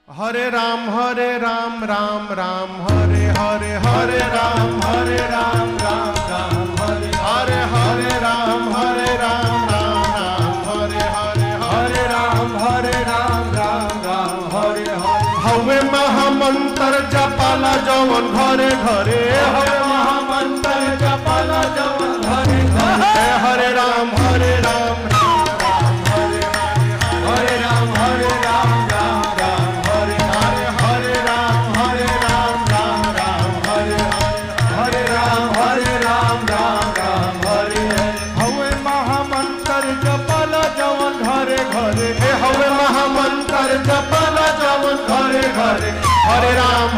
हरे राम राम राम हरे हरे हरे राम राम राम हरे हरे हरे राम राम हरे हरे हरे राम राम हरे हरे हवे महामंत्र जपाला जवन घरे घरे हवे महामंत्र जपाला जवन घरे घरे हरे राम हरे राम हरे हरे राम हवे महामंत्र जपाला जवन घरे घरे हरे राम